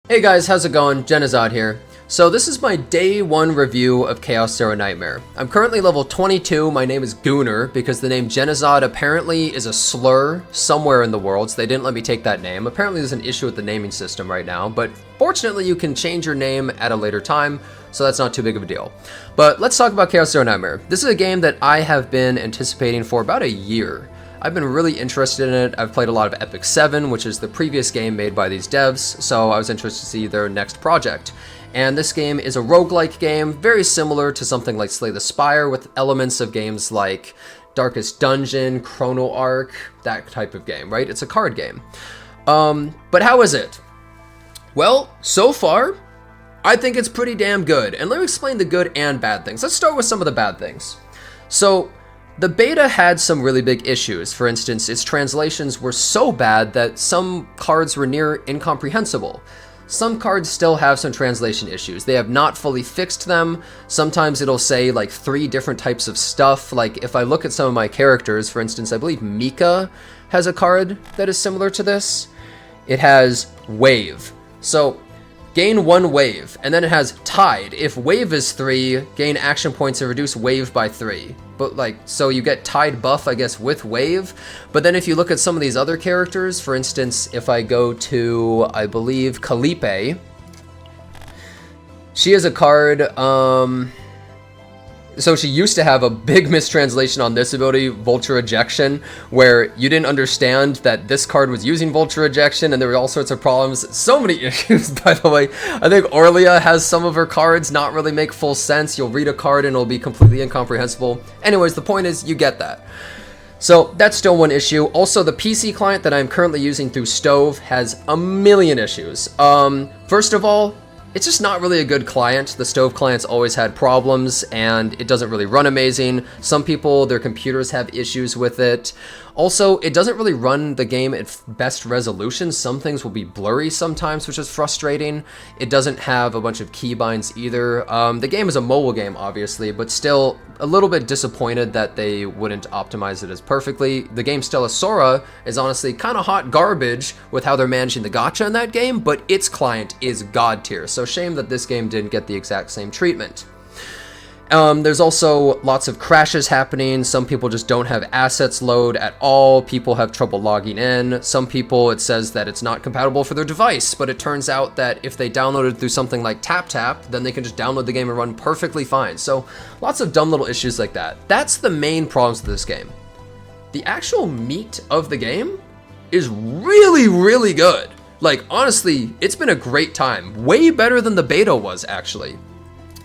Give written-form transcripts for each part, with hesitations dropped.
Hey guys, how's it going? Jenazad here. So this is my day 1 review of Chaos Zero Nightmare. I'm currently level 22, my name is Gooner, because the name Jenazad apparently is a slur somewhere in the world, so they didn't let me take that name. Apparently there's an issue with the naming system right now, but fortunately you can change your name at a later time, so that's not too big of a deal. But let's talk about Chaos Zero Nightmare. This is a game that I have been anticipating for about a year. I've been really interested in it. I've played a lot of Epic 7, which is the previous game made by these devs, so I was interested to see their next project. And this game is a roguelike game, very similar to something like Slay the Spire, with elements of games like Darkest Dungeon, Chrono Arc, that type of game, right? It's a card game. But how is it? Well, so far, I think it's pretty damn good. And let me explain the good and bad things. Let's start with some of the bad things. So, the beta had some really big issues. For instance, its translations were so bad that some cards were near incomprehensible. Some cards still have some translation issues. They have not fully fixed them. Sometimes it'll say like 3 different types of stuff. Like if I look at some of my characters, for instance, I believe Mika has a card that is similar to this. It has Wave. So gain 1 wave, and then it has Tide. If wave is 3, gain action points and reduce wave by 3. But so you get Tide buff, I guess, with wave. But then if you look at some of these other characters, for instance, if I go to, I believe, Calipe, she has a card, so she used to have a big mistranslation on this ability, Vulture Ejection, where you didn't understand that this card was using Vulture Ejection, and there were all sorts of problems. So many issues, by the way. I think Orlia has some of her cards not really make full sense. You'll read a card and it'll be completely incomprehensible. Anyways, the point is, you get that. So that's still one issue. Also, the PC client that I'm currently using through Stove has a million issues. First of all, it's just not really a good client. The Stove client's always had problems, and it doesn't really run amazing. Some people, their computers have issues with it. Also, it doesn't really run the game at best resolution. Some things will be blurry sometimes, which is frustrating. It doesn't have a bunch of keybinds either. The game is a mobile game, obviously, but still a little bit disappointed that they wouldn't optimize it as perfectly. The game Stella Sora is honestly kind of hot garbage with how they're managing the gacha in that game, but its client is god tier, so shame that this game didn't get the exact same treatment. There's also lots of crashes happening. Some people just don't have assets load at all. People have trouble logging in. Some people, it says that it's not compatible for their device, but it turns out that if they download it through something like TapTap, then they can just download the game and run perfectly fine. So lots of dumb little issues like that. That's the main problems with this game. The actual meat of the game is really, really good. Like, honestly, it's been a great time. Way better than the beta was, actually.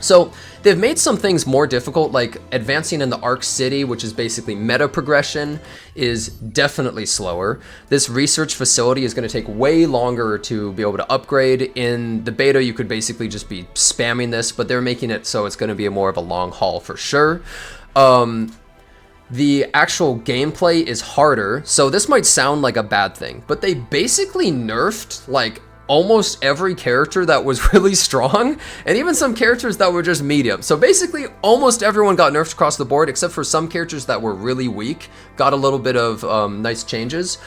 So, they've made some things more difficult, like advancing in the Arc City, which is basically meta progression, is definitely slower. This research facility is going to take way longer to be able to upgrade. In the beta, you could basically just be spamming this, but they're making it so it's going to be more of a long haul for sure. The actual gameplay is harder, so this might sound like a bad thing, but they basically nerfed, like, almost every character that was really strong, and even some characters that were just medium. So basically, almost everyone got nerfed across the board, except for some characters that were really weak, got a little bit of nice changes.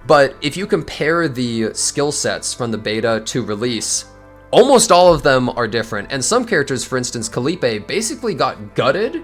But if you compare the skill sets from the beta to release, almost all of them are different. And some characters, for instance, Calipe, basically got gutted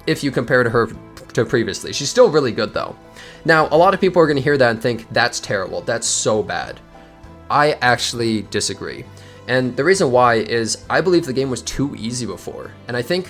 if you compare to her to previously. She's still really good, though. Now, a lot of people are going to hear that and think, that's terrible, that's so bad. I actually disagree. And the reason why is I believe the game was too easy before. And I think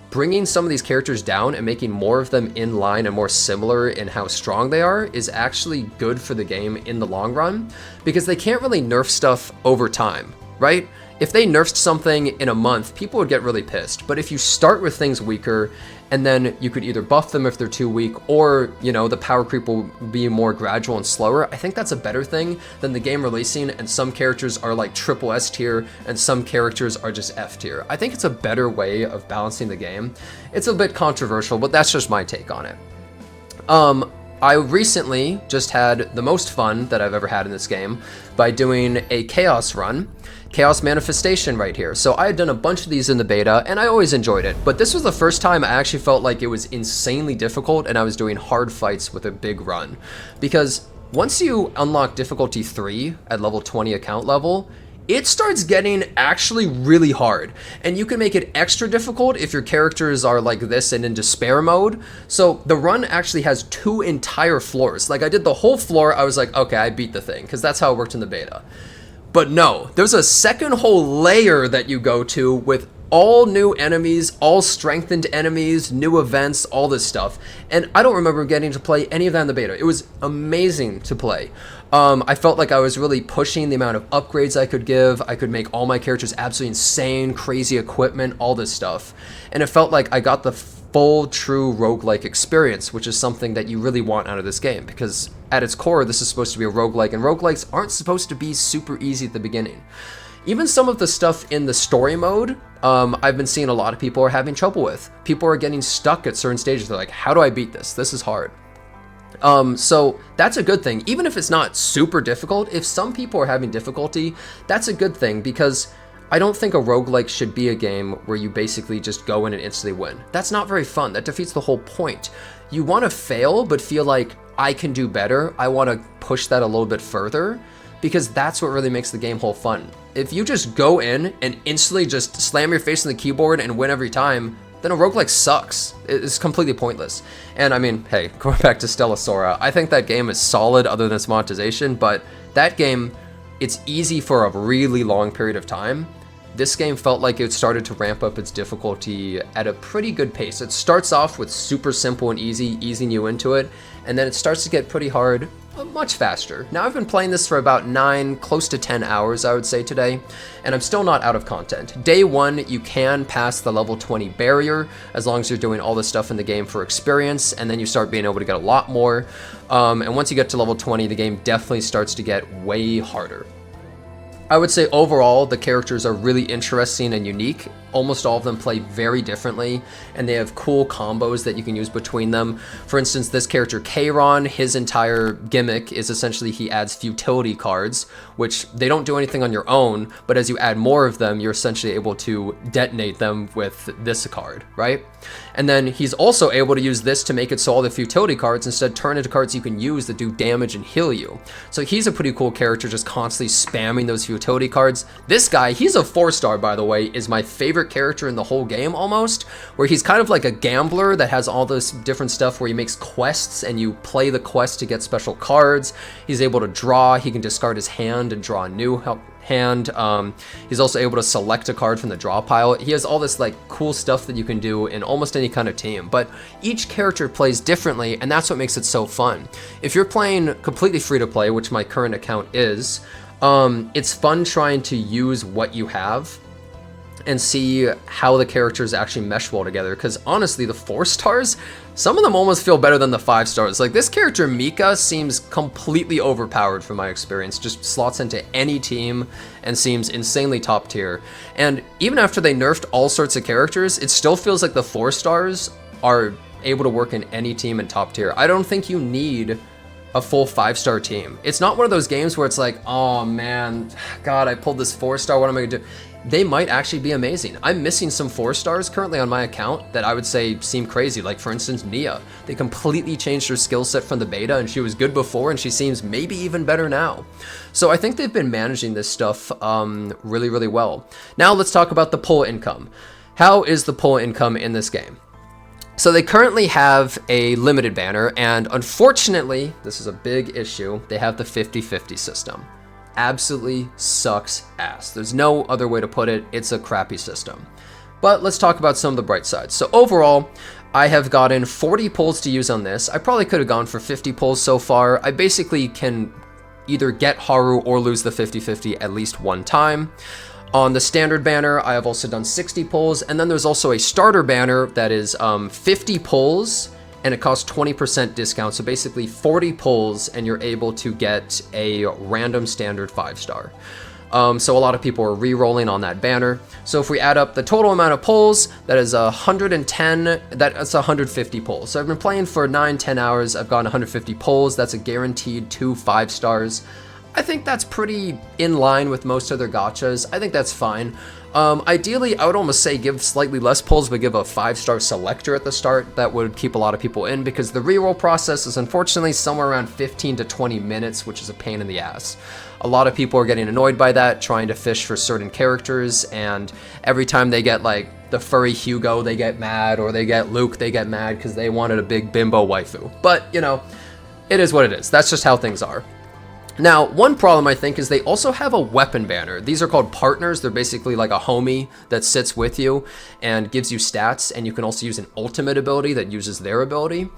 bringing some of these characters down and making more of them in line and more similar in how strong they are is actually good for the game in the long run, because they can't really nerf stuff over time, right? If they nerfed something in a month, people would get really pissed. But if you start with things weaker, and then you could either buff them if they're too weak, or, you know, the power creep will be more gradual and slower, I think that's a better thing than the game releasing and some characters are like triple S tier and some characters are just F tier. I think it's a better way of balancing the game. It's a bit controversial, but that's just my take on it. I recently just had the most fun that I've ever had in this game by doing a Chaos run. Chaos Manifestation right here. So I had done a bunch of these in the beta, and I always enjoyed it, but this was the first time I actually felt like it was insanely difficult and I was doing hard fights with a big run. Because once you unlock difficulty 3 at level 20 account level, it starts getting actually really hard. And you can make it extra difficult if your characters are like this and in despair mode. So the run actually has 2 entire floors. Like I did the whole floor, I was like, okay, I beat the thing, because that's how it worked in the beta. But no, there's a second whole layer that you go to with all new enemies, all strengthened enemies, new events, all this stuff. And I don't remember getting to play any of that in the beta. It was amazing to play. I felt like I was really pushing the amount of upgrades I could give. I could make all my characters absolutely insane, crazy equipment, all this stuff. And it felt like I got the full, true roguelike experience, which is something that you really want out of this game, because at its core, this is supposed to be a roguelike, and roguelikes aren't supposed to be super easy at the beginning. Even some of the stuff in the story mode, I've been seeing a lot of people are having trouble with. People are getting stuck at certain stages. They're like, how do I beat this? This is hard. So that's a good thing. Even if it's not super difficult, if some people are having difficulty, that's a good thing, because I don't think a roguelike should be a game where you basically just go in and instantly win. That's not very fun. That defeats the whole point. You want to fail, but feel like I can do better. I want to push that a little bit further, because that's what really makes the game whole fun. If you just go in and instantly just slam your face on the keyboard and win every time, then a roguelike sucks. It's completely pointless. And I mean, hey, going back to Stella Sora, I think that game is solid other than its monetization, but that game, it's easy for a really long period of time. This game felt like it started to ramp up its difficulty at a pretty good pace. It starts off with super simple and easy, easing you into it, and then it starts to get pretty hard much faster. Now I've been playing this for about 9, close to 10 hours, I would say today, and I'm still not out of content. Day 1, you can pass the level 20 barrier as long as you're doing all the stuff in the game for experience, and then you start being able to get a lot more. And once you get to level 20, the game definitely starts to get way harder. I would say overall, the characters are really interesting and unique. Almost all of them play very differently, and they have cool combos that you can use between them. For instance, this character Kayron, his entire gimmick is essentially he adds futility cards, which they don't do anything on your own, but as you add more of them, you're essentially able to detonate them with this card, right? And then he's also able to use this to make it so all the futility cards instead turn into cards you can use that do damage and heal you. So he's a pretty cool character, just constantly spamming those futility cards. This guy, he's a 4-star, by the way, is my favorite character in the whole game almost, where he's kind of like a gambler that has all this different stuff where he makes quests and you play the quest to get special cards. He's able to draw, he can discard his hand and draw a new hand. He's also able to select a card from the draw pile. He has all this like cool stuff that you can do in almost any kind of team, but each character plays differently, and that's what makes it so fun. If you're playing completely free to play, which my current account is, it's fun trying to use what you have and see how the characters actually mesh well together, because honestly, the 4-stars, some of them almost feel better than the 5-stars. Like this character Mika seems completely overpowered from my experience, just slots into any team and seems insanely top tier. And even after they nerfed all sorts of characters, it still feels like the 4-stars are able to work in any team in top tier. I don't think you need a full 5-star team. It's not one of those games where it's like, oh man, God, I pulled this 4-star, what am I gonna do? They might actually be amazing. I'm missing some 4-stars currently on my account that I would say seem crazy. Like for instance, Nia. They completely changed her skill set from the beta, and she was good before, and she seems maybe even better now. So I think they've been managing this stuff really, really well. Now let's talk about the pull income. How is the pull income in this game? So they currently have a limited banner, and unfortunately, this is a big issue, they have the 50-50 system. Absolutely sucks ass. There's no other way to put it. It's a crappy system. But let's talk about some of the bright sides. So overall, I have gotten 40 pulls to use on this. I probably could have gone for 50 pulls so far. I basically can either get Haru or lose the 50-50 at least one time. On the standard banner, I have also done 60 pulls, and then there's also a starter banner that is 50 pulls, and it costs 20% discount, so basically 40 pulls, and you're able to get a random standard 5-star. So a lot of people are re-rolling on that banner. So if we add up the total amount of pulls, that is 110, that's 150 pulls. So I've been playing for 9-10 hours, I've gotten 150 pulls, that's a guaranteed 2 5-stars. I think that's pretty in line with most other gachas. I think that's fine. Ideally, I would almost say give slightly less pulls, but give a 5-star selector at the start. That would keep a lot of people in, because the reroll process is unfortunately somewhere around 15 to 20 minutes, which is a pain in the ass. A lot of people are getting annoyed by that, trying to fish for certain characters, and every time they get like the furry Hugo, they get mad, or they get Luke, they get mad because they wanted a big bimbo waifu. But, you know, it is what it is. That's just how things are. Now, one problem I think is they also have a weapon banner. These are called partners. They're basically like a homie that sits with you and gives you stats, and you can also use an ultimate ability that uses their ability.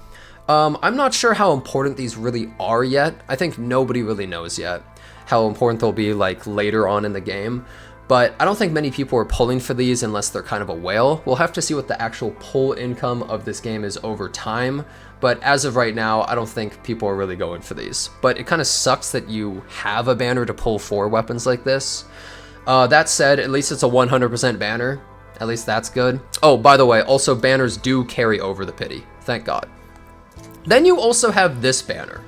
I'm not sure how important these really are yet. I think nobody really knows yet how important they'll be like later on in the game. But I don't think many people are pulling for these unless they're kind of a whale. We'll have to see what the actual pull income of this game is over time. But as of right now, I don't think people are really going for these. But it kind of sucks that you have a banner to pull for weapons like this. That said, at least it's a 100% banner. At least that's good. Oh, by the way, also banners do carry over the pity. Thank God. Then you also have this banner.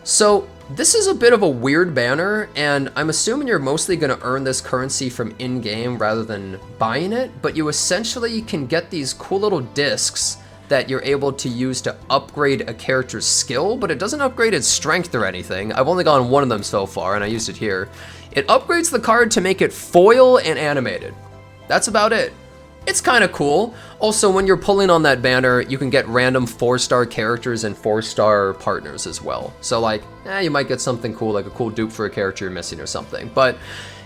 So this is a bit of a weird banner, and I'm assuming you're mostly going to earn this currency from in-game rather than buying it, but you essentially can get these cool little discs that you're able to use to upgrade a character's skill, but it doesn't upgrade its strength or anything. I've only gotten one of them so far, and I used it here. It upgrades the card to make it foil and animated. That's about it. It's kind of cool. Also, when you're pulling on that banner, you can get random 4-star characters and 4-star partners as well. So like, you might get something cool, like a cool dupe for a character you're missing or something. But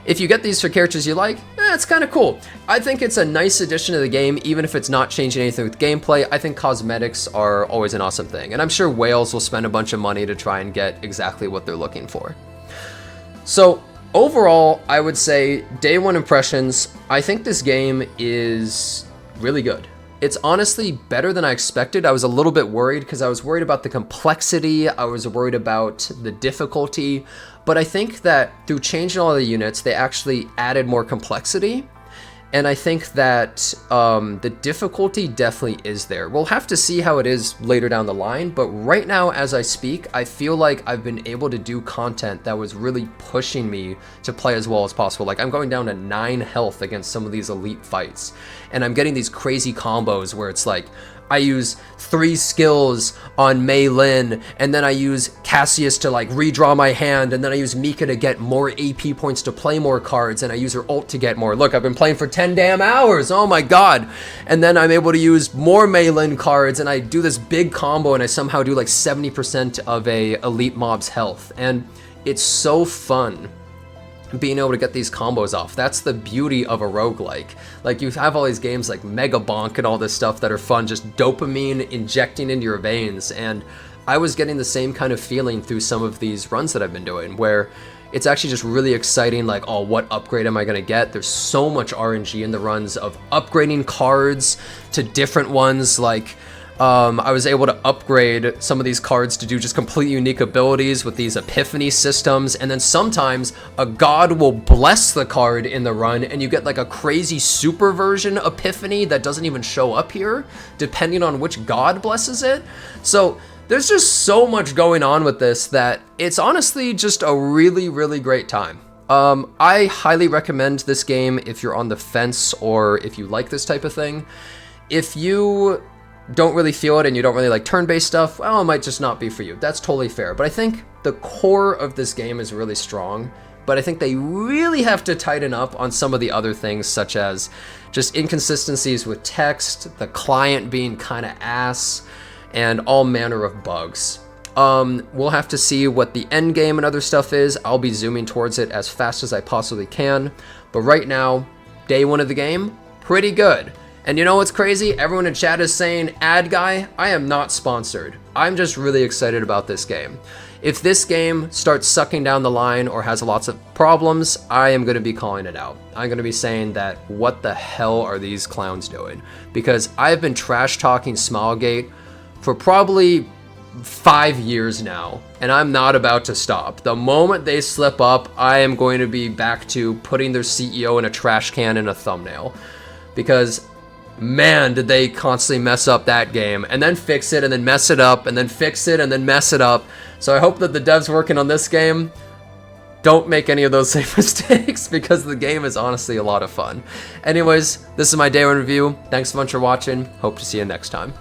if you get these for characters you like, it's kind of cool. I think it's a nice addition to the game, even if it's not changing anything with gameplay. I think cosmetics are always an awesome thing. And I'm sure whales will spend a bunch of money to try and get exactly what they're looking for. So overall, I would say day one impressions, I think this game is really good. It's honestly better than I expected. I was a little bit worried because I was worried about the complexity. I was worried about the difficulty, but I think that through changing all the units, they actually added more complexity. And I think that the difficulty definitely is there. We'll have to see how it is later down the line, but right now as I speak, I feel like I've been able to do content that was really pushing me to play as well as possible. Like I'm going down to 9 health against some of these elite fights, and I'm getting these crazy combos where it's like, I use 3 skills on Mei Lin, and then I use Cassius to like redraw my hand, and then I use Mika to get more AP points to play more cards, and I use her ult to get more. Look, I've been playing for 10 damn hours, oh my god. And then I'm able to use more Mei Lin cards, and I do this big combo, and I somehow do like 70% of a elite mob's health. And it's so fun being able to get these combos off. That's the beauty of a roguelike. Like you have all these games like Mega Bonk and all this stuff that are fun, just dopamine injecting into your veins, and I was getting the same kind of feeling through some of these runs that I've been doing, where it's actually just really exciting, like, oh, what upgrade am I gonna get? There's so much RNG in the runs of upgrading cards to different ones, like I was able to upgrade some of these cards to do just completely unique abilities with these epiphany systems, and then sometimes a god will bless the card in the run and you get like a crazy super version epiphany that doesn't even show up here, depending on which god blesses it. So there's just so much going on with this that it's honestly just a really, really great time. I highly recommend this game if you're on the fence or if you like this type of thing. If you don't really feel it and you don't really like turn-based stuff, well, it might just not be for you. That's totally fair. But I think the core of this game is really strong, but I think they really have to tighten up on some of the other things, such as just inconsistencies with text, the client being kind of ass, and all manner of bugs. We'll have to see what the end game and other stuff is. I'll be zooming towards it as fast as I possibly can. But right now, day one of the game, pretty good. And you know what's crazy? Everyone in chat is saying, ad guy, I am not sponsored. I'm just really excited about this game. If this game starts sucking down the line or has lots of problems, I am going to be calling it out. I'm going to be saying that, what the hell are these clowns doing? Because I've been trash talking Smilegate for probably 5 years now, and I'm not about to stop. The moment they slip up, I am going to be back to putting their CEO in a trash can in a thumbnail. Because man, did they constantly mess up that game, and then fix it, and then mess it up, and then fix it, and then mess it up. So I hope that the devs working on this game don't make any of those same mistakes because the game is honestly a lot of fun. Anyways, this is my day one review. Thanks so much for watching. Hope to see you next time.